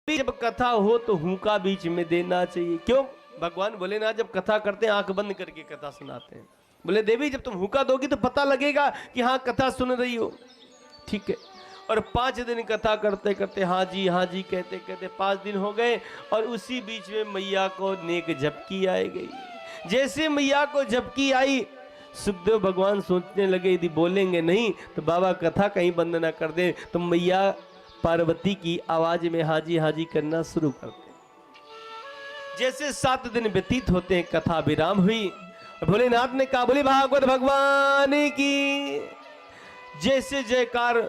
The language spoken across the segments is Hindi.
जब कथा हो तो हुक्का बीच में देना चाहिए। क्यों? भगवान बोले ना, जब कथा करते हैं आंख बंद करके कथा सुनाते हैं। बोले देवी जब तुम हुक्का दोगी तो पता लगेगा कि हाँ कथा सुन रही हो। ठीक है। और 5 दिन कथा करते करते हाँ जी कहते कहते 5 दिन हो गए और उसी बीच में मैया को नेक झपकी आई गई। जैसे मैया को झपकी आई, सुखदेव भगवान सोचने लगे यदि बोलेंगे नहीं तो बाबा कथा कहीं बंद ना कर दे, तो मैया पार्वती की आवाज में हाजी करना शुरू करते। जैसे 7 दिन व्यतीत होते हैं, कथा विराम हुई। भोलेनाथ ने कहा बोले भागवत भगवान की। जैसे जयकार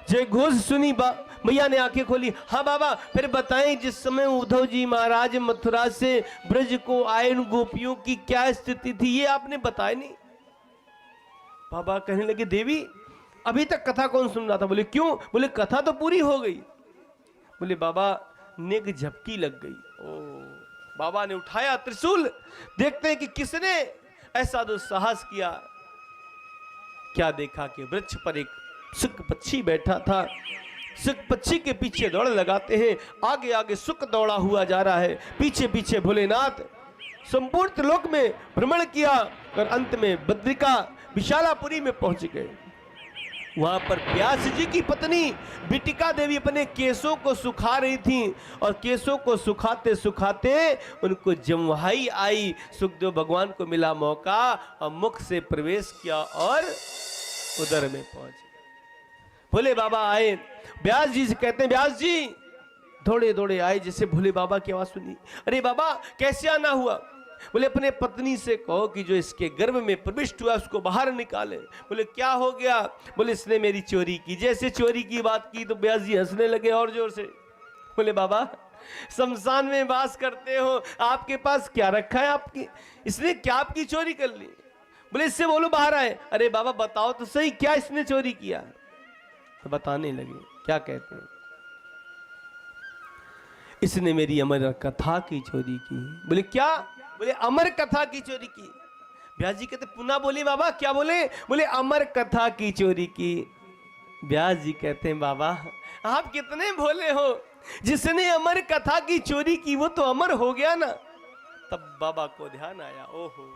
जय घोष सुनी, मैया ने आंखें खोली। हाँ बाबा, फिर बताएं जिस समय उद्धव जी महाराज मथुरा से ब्रज को आए, उन गोपियों की क्या स्थिति थी, ये आपने बताया नहीं। बाबा कहने लगे देवी अभी तक कथा कौन सुन रहा था? बोले क्यों? बोले कथा तो पूरी हो गई। बोले बाबा नेक झपकी लग गई। ओ, बाबा ने उठाया त्रिशूल, देखते हैं कि किसने ऐसा दुस्साहस किया। क्या देखा कि वृक्ष पर एक सुक पक्षी बैठा था। सुक पक्षी के पीछे दौड़ लगाते हैं, आगे आगे सुक दौड़ा हुआ जा रहा है, पीछे पीछे भोलेनाथ। संपूर्ण त्रिलोक में भ्रमण किया और अंत में बद्रिका विशालापुरी में पहुंच गए। वहां पर व्यास जी की पत्नी बिटिका देवी अपने केसों को सुखा रही थी और केसों को सुखाते सुखाते उनको जम्हाई आई। सुखदेव भगवान को मिला मौका और मुख से प्रवेश किया और उदर में पहुंच गए। भोले बाबा आए, व्यास जी से कहते हैं व्यास जी दौड़े दौड़े आए। जैसे भोले बाबा की आवाज सुनी, अरे बाबा कैसे आना हुआ? बोले अपने पत्नी से कहो कि जो इसके गर्भ में प्रविष्ट हुआ उसको बाहर निकाले। बोले क्या हो गया? बोले इसने मेरी चोरी की। जैसे चोरी की बात की तो व्यास जी हंसने लगे और जोर से। बोले बाबा शमशान में वास करते हो, आपके पास क्या रखा है आपकी? इसने क्या आपकी चोरी कर ली? बोले इससे बोलो बाहर आए। अरे बाबा बताओ तो सही क्या इसने चोरी किया? तो बताने लगे। क्या कहते हैं? इसने मेरी अमर कथा की चोरी की। बोले क्या? बोले अमर कथा की चोरी की। व्यास जी कहते पुनः बोले बाबा क्या बोले? बोले अमर कथा की चोरी की। व्यास जी कहते हैं बाबा आप कितने भोले हो, जिसने अमर कथा की चोरी की वो तो अमर हो गया ना। तब बाबा को ध्यान आया, ओहो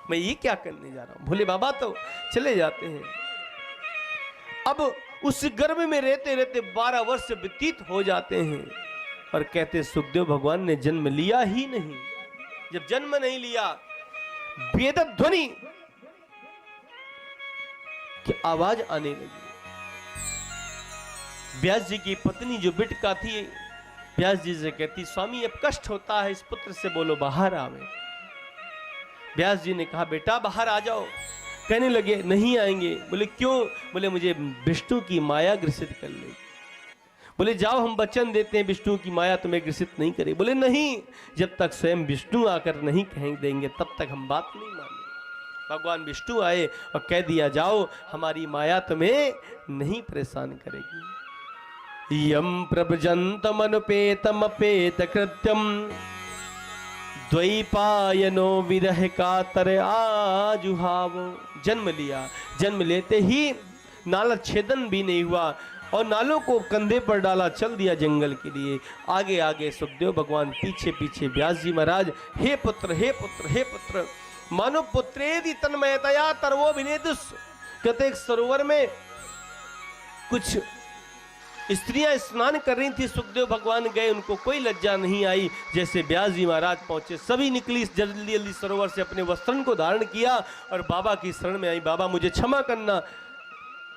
मैं ये क्या करने जा रहा हूं। भोले बाबा तो चले जाते हैं। अब उस गर्भ में रहते रहते 12 वर्ष व्यतीत हो जाते हैं और कहते सुखदेव भगवान ने जन्म लिया ही नहीं। जब जन्म नहीं लिया, वेद ध्वनि की आवाज आने लगी। व्यास जी की पत्नी जो बिटिका थी, व्यास जी से कहती स्वामी अब कष्ट होता है, इस पुत्र से बोलो बाहर आवे। व्यास जी ने कहा बेटा बाहर आ जाओ। कहने लगे नहीं आएंगे। बोले क्यों? बोले मुझे विष्णु की माया ग्रसित कर लेगी। बोले जाओ हम वचन देते हैं विष्णु की माया तुम्हें ग्रसित नहीं करे। बोले नहीं, जब तक स्वयं विष्णु आकर नहीं कह देंगे तब तक हम बात नहीं मानेंगे। भगवान विष्णु आए और कह दिया जाओ हमारी माया तुम्हें नहीं परेशान करेगी। यम प्रभजंतम अनुपेतम अपेत कृत्यम द्वैपायनो विरह कातर आजुहाव। जन्म लिया, जन्म लेते ही नाला छेदन भी नहीं हुआ और नालों को कंधे पर डाला, चल दिया जंगल के लिए। आगे आगे सुखदेव भगवान, पीछे पीछे व्यास जी महाराज। हे पुत्र हे पुत्र हे पुत्र, मानो पुत्रेदि तन्मयतया तरवो विनेदुस। कहते एक सरोवर में कुछ स्त्रियां स्नान कर रही थी, सुखदेव भगवान गए, उनको कोई लज्जा नहीं आई। जैसे व्यास जी महाराज पहुंचे, सभी निकली जल्दी जल्दी सरोवर से, अपने वस्त्रन को धारण किया और बाबा की शरण में आई। बाबा मुझे क्षमा करना,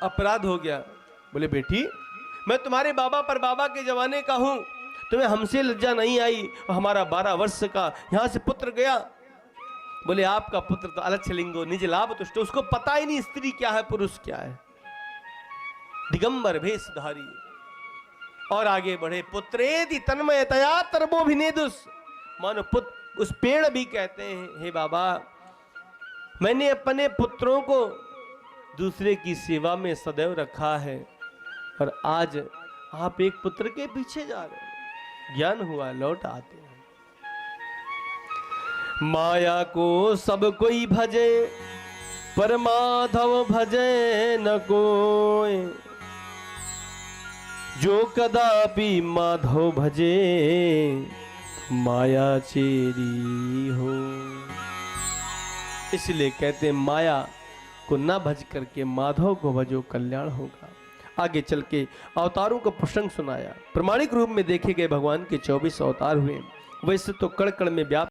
अपराध हो गया। बोले बेटी मैं तुम्हारे बाबा पर बाबा के जमाने का हूं, तुम्हें हमसे लज्जा नहीं आई और हमारा 12 वर्ष का यहां से पुत्र गया। बोले आपका पुत्र तो अलच्छलिंगो निज लाभ तुष्ट, उसको पता ही नहीं स्त्री क्या है पुरुष क्या है, दिगंबर भेषधारी। और आगे बढ़े, पुत्रेदि तन्मयतया तरबोभिनेदुस। मानो पुत्र, उस पेड़ भी कहते हैं हे बाबा मैंने अपने पुत्रों को दूसरे की सेवा में सदैव रखा है और आज आप एक पुत्र के पीछे जा रहे हैं। ज्ञान हुआ, लौट आते हैं। माया को सब कोई भजे पर माधव भजे न कोई। जो कदापि माधव भजे माया चेरी हो। इसलिए कहते हैं माया को ना भज करके माधव को भजो कल्याण होगा। आगे चल के अवतारों का प्रसंग सुनाया। प्रमाणिक रूप में देखे गए भगवान के 24 अवतार हुए। वैसे तो कण कण में व्याप्त